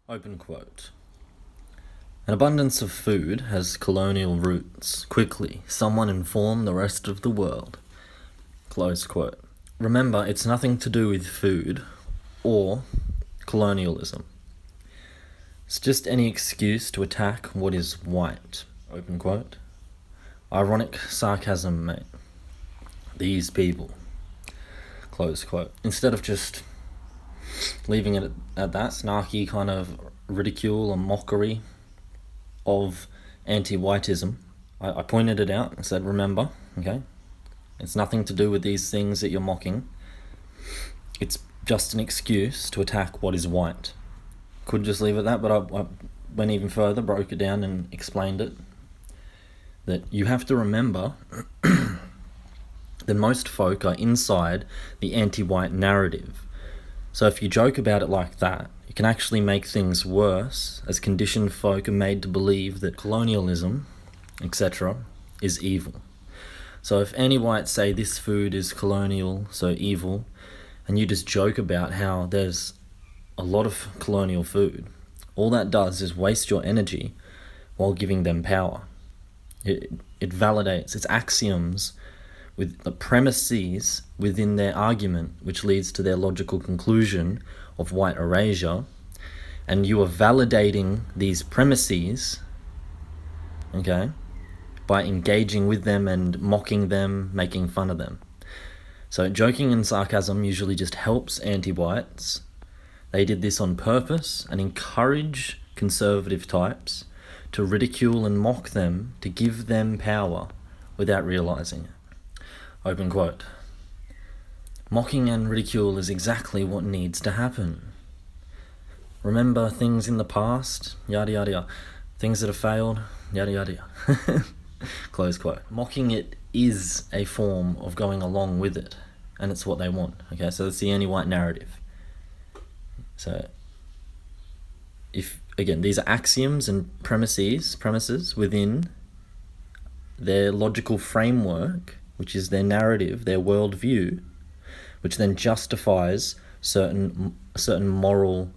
Open quote. An abundance of food has colonial roots. Quickly, someone inform the rest of the world. Close quote. Remember, it's nothing to do with food or colonialism. It's just any excuse to attack what is white. Open quote. Ironic sarcasm, mate. These people. Close quote. Instead of just leaving it at that snarky kind of ridicule or mockery of anti-whitism, I pointed it out and said, remember, okay, it's nothing to do with these things that you're mocking. It's just an excuse to attack what is white. Could just leave it at that, but I went even further, broke it down and explained it. That you have to remember that most folk are inside the anti-white narrative. So if you joke about it like that, it can actually make things worse, as conditioned folk are made to believe that colonialism, etc., is evil. So if anti-whites say this food is colonial, so evil, and you just joke about how there's a lot of colonial food, all that does is waste your energy while giving them power. It validates its axioms with the premises within their argument, which leads to their logical conclusion of white erasure, and you are validating these premises, okay, by engaging with them and mocking them, making fun of them. So joking and sarcasm usually just helps anti-whites. They did this on purpose and encourage conservative types to ridicule and mock them to give them power without realizing it. Open quote. Mocking and ridicule is exactly what needs to happen. Remember things in the past, yada yada yada. Things that have failed, yada yada yada. Close quote. Mocking it is a form of going along with it, and it's what they want. Okay, so it's the anti-white narrative. So, again, these are axioms and premises within their logical framework, which is their narrative, their worldview, which then justifies certain moral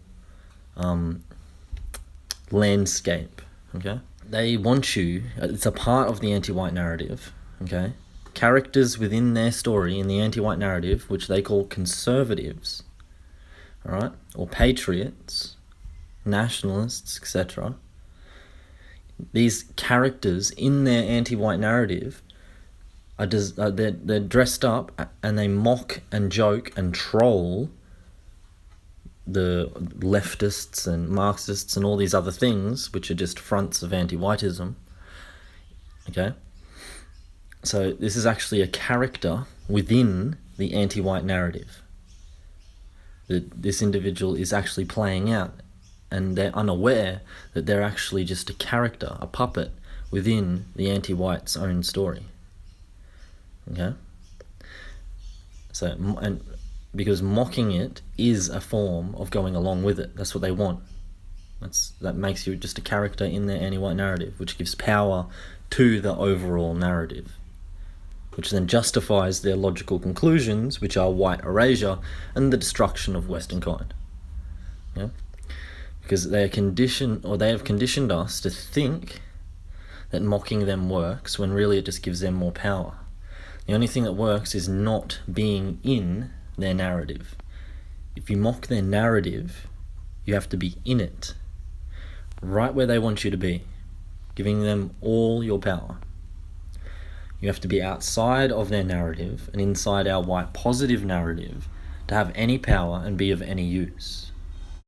landscape. Okay, they want you. It's a part of the anti-white narrative. Okay, characters within their story in the anti-white narrative, which they call conservatives, all right, or patriots, nationalists, etc. These characters in their anti-white narrative they're dressed up and they mock and joke and troll the leftists and Marxists and all these other things, which are just fronts of anti-whitism. Okay, so this is actually a character within the anti-white narrative that this individual is actually playing out, and they're unaware that they're actually just a character, a puppet within the anti-white's own story. Okay, so, and because mocking it is a form of going along with it. That's what they want. That makes you just a character in their anti-white narrative, which gives power to the overall narrative, which then justifies their logical conclusions, which are white erasure and the destruction of Western kind. Yeah, because they have conditioned us to think that mocking them works, when really it just gives them more power. The only thing that works is not being in their narrative. If you mock their narrative, you have to be in it, right where they want you to be, giving them all your power. You have to be outside of their narrative and inside our white positive narrative to have any power and be of any use.